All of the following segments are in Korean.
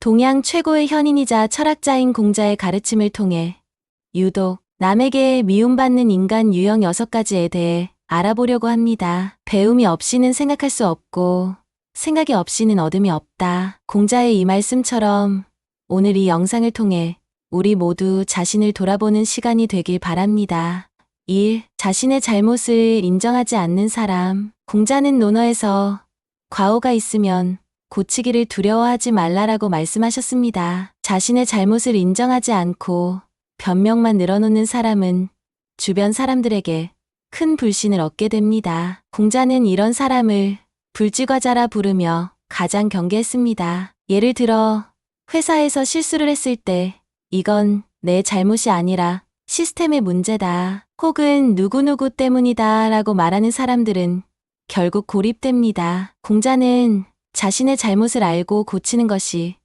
동양 최고의 현인이자 철학자인 공자의 가르침을 통해 유독 남에게 미움받는 인간 유형 6가지에 대해 알아보려고 합니다. 배움이 없이는 생각할 수 없고 생각이 없이는 얻음이 없다. 공자의 이 말씀처럼 오늘 이 영상을 통해 우리 모두 자신을 돌아보는 시간이 되길 바랍니다. 1. 자신의 잘못을 인정하지 않는 사람. 공자는 논어에서 과오가 있으면 고치기를 두려워하지 말라라고 말씀하셨습니다. 자신의 잘못을 인정하지 않고 변명만 늘어놓는 사람은 주변 사람들에게 큰 불신을 얻게 됩니다. 공자는 이런 사람을 불지과자라 부르며 가장 경계했습니다. 예를 들어 회사에서 실수를 했을 때 이건 내 잘못이 아니라 시스템의 문제다. 혹은 누구누구 때문이다 라고 말하는 사람들은 결국 고립됩니다. 공자는 자신의 잘못을 알고 고치는 것이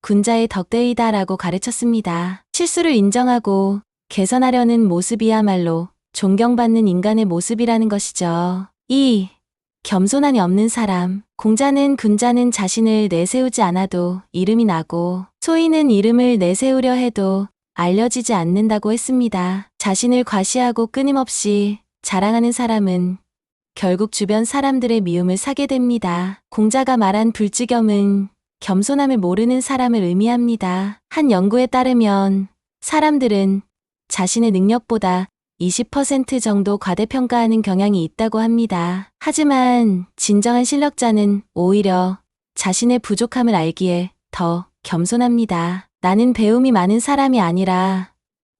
군자의 덕대이다 라고 가르쳤습니다. 실수를 인정하고 개선하려는 모습이야말로 존경받는 인간의 모습이라는 것이죠. 2. 겸손함이 없는 사람. 공자는 군자는 자신을 내세우지 않아도 이름이 나고 소인은 이름을 내세우려 해도 알려지지 않는다고 했습니다. 자신을 과시하고 끊임없이 자랑하는 사람은 결국 주변 사람들의 미움을 사게 됩니다. 공자가 말한 불지겸은 겸손함을 모르는 사람을 의미합니다. 한 연구에 따르면 사람들은 자신의 능력보다 20% 정도 과대평가하는 경향이 있다고 합니다. 하지만 진정한 실력자는 오히려 자신의 부족함을 알기에 더 겸손합니다. 나는 배움이 많은 사람이 아니라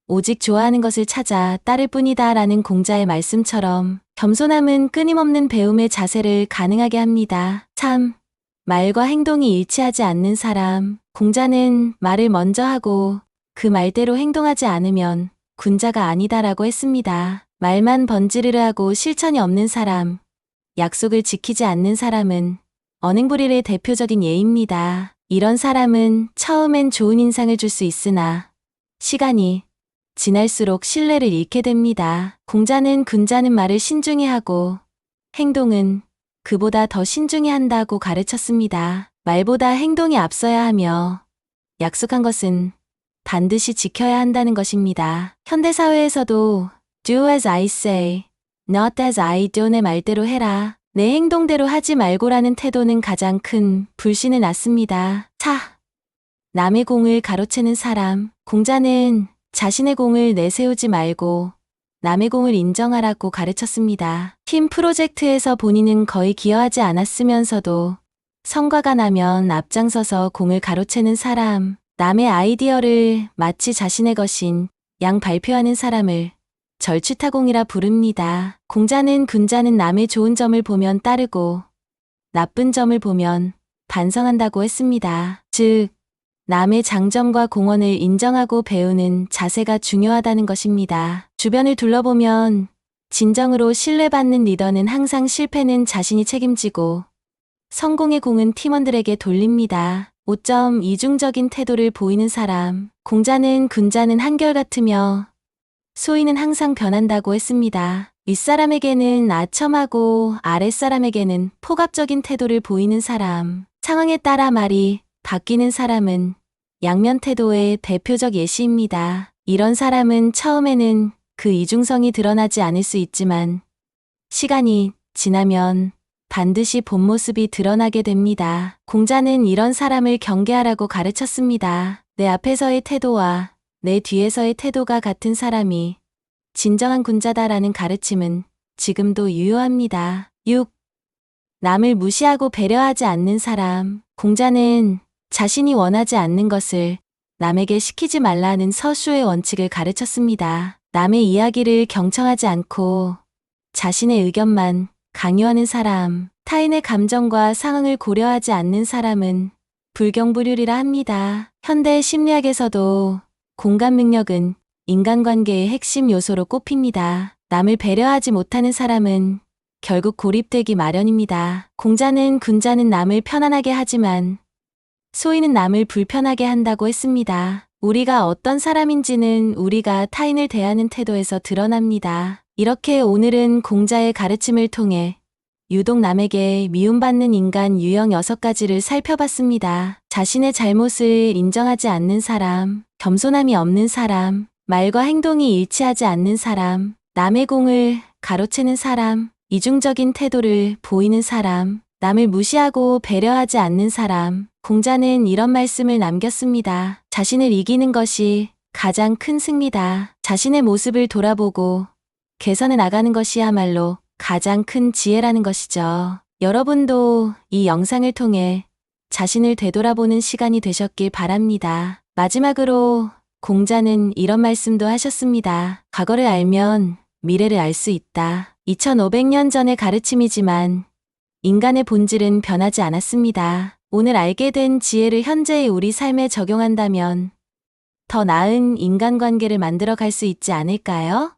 오직 좋아하는 것을 찾아 따를 뿐이다 라는 공자의 말씀처럼 겸손함은 끊임없는 배움의 자세를 가능하게 합니다. 3. 말과 행동이 일치하지 않는 사람. 공자는 말을 먼저 하고 그 말대로 행동하지 않으면 군자가 아니다라고 했습니다. 말만 번지르르 하고 실천이 없는 사람, 약속을 지키지 않는 사람은 언행불일의 대표적인 예입니다. 이런 사람은 처음엔 좋은 인상을 줄 수 있으나 시간이 지날수록 신뢰를 잃게 됩니다. 공자는 군자는 말을 신중히 하고 행동은 그보다 더 신중히 한다고 가르쳤습니다. 말보다 행동이 앞서야 하며 약속한 것은 반드시 지켜야 한다는 것입니다. 현대사회에서도 do as I say, not as I do의 말대로 해라. 내 행동대로 하지 말고라는 태도는 가장 큰 불신을 낳습니다. 4. 남의 공을 가로채는 사람. 공자는 자신의 공을 내세우지 말고 남의 공을 인정하라고 가르쳤습니다. 팀 프로젝트에서 본인은 거의 기여하지 않았으면서도 성과가 나면 앞장서서 공을 가로채는 사람. 남의 아이디어를 마치 자신의 것인 양 발표하는 사람을 절취타공이라 부릅니다. 공자는 군자는 남의 좋은 점을 보면 따르고 나쁜 점을 보면 반성한다고 했습니다. 즉, 남의 장점과 공헌을 인정하고 배우는 자세가 중요하다는 것입니다. 주변을 둘러보면 진정으로 신뢰받는 리더는 항상 실패는 자신이 책임지고 성공의 공은 팀원들에게 돌립니다. 5점 이중적인 태도를 보이는 사람. 공자는 군자는 한결같으며 소인은 항상 변한다고 했습니다. 윗사람에게는 아첨하고 아랫사람에게는 포갑적인 태도를 보이는 사람. 상황에 따라 말이 바뀌는 사람은 양면 태도의 대표적 예시입니다. 이런 사람은 처음에는 그 이중성이 드러나지 않을 수 있지만 시간이 지나면 반드시 본 모습이 드러나게 됩니다. 공자는 이런 사람을 경계하라고 가르쳤습니다. 내 앞에서의 태도와 내 뒤에서의 태도가 같은 사람이 진정한 군자다라는 가르침은 지금도 유효합니다. 6. 남을 무시하고 배려하지 않는 사람. 공자는 자신이 원하지 않는 것을 남에게 시키지 말라는 서수의 원칙을 가르쳤습니다. 남의 이야기를 경청하지 않고 자신의 의견만 강요하는 사람. 타인의 감정과 상황을 고려하지 않는 사람은 불경불율이라 합니다. 현대 심리학에서도 공감 능력은 인간관계의 핵심 요소로 꼽힙니다. 남을 배려하지 못하는 사람은 결국 고립되기 마련입니다. 공자는 군자는 남을 편안하게 하지만 소인은 남을 불편하게 한다고 했습니다. 우리가 어떤 사람인지는 우리가 타인을 대하는 태도에서 드러납니다. 이렇게 오늘은 공자의 가르침을 통해 유독 남에게 미움받는 인간 유형 6가지를 살펴봤습니다. 자신의 잘못을 인정하지 않는 사람, 겸손함이 없는 사람, 말과 행동이 일치하지 않는 사람, 남의 공을 가로채는 사람, 이중적인 태도를 보이는 사람, 남을 무시하고 배려하지 않는 사람. 공자는 이런 말씀을 남겼습니다. 자신을 이기는 것이 가장 큰 승리다. 자신의 모습을 돌아보고 개선해 나가는 것이야말로 가장 큰 지혜라는 것이죠. 여러분도 이 영상을 통해 자신을 되돌아보는 시간이 되셨길 바랍니다. 마지막으로 공자는 이런 말씀도 하셨습니다. 과거를 알면 미래를 알 수 있다. 2500년 전의 가르침이지만 인간의 본질은 변하지 않았습니다. 오늘 알게 된 지혜를 현재의 우리 삶에 적용한다면 더 나은 인간관계를 만들어 갈 수 있지 않을까요?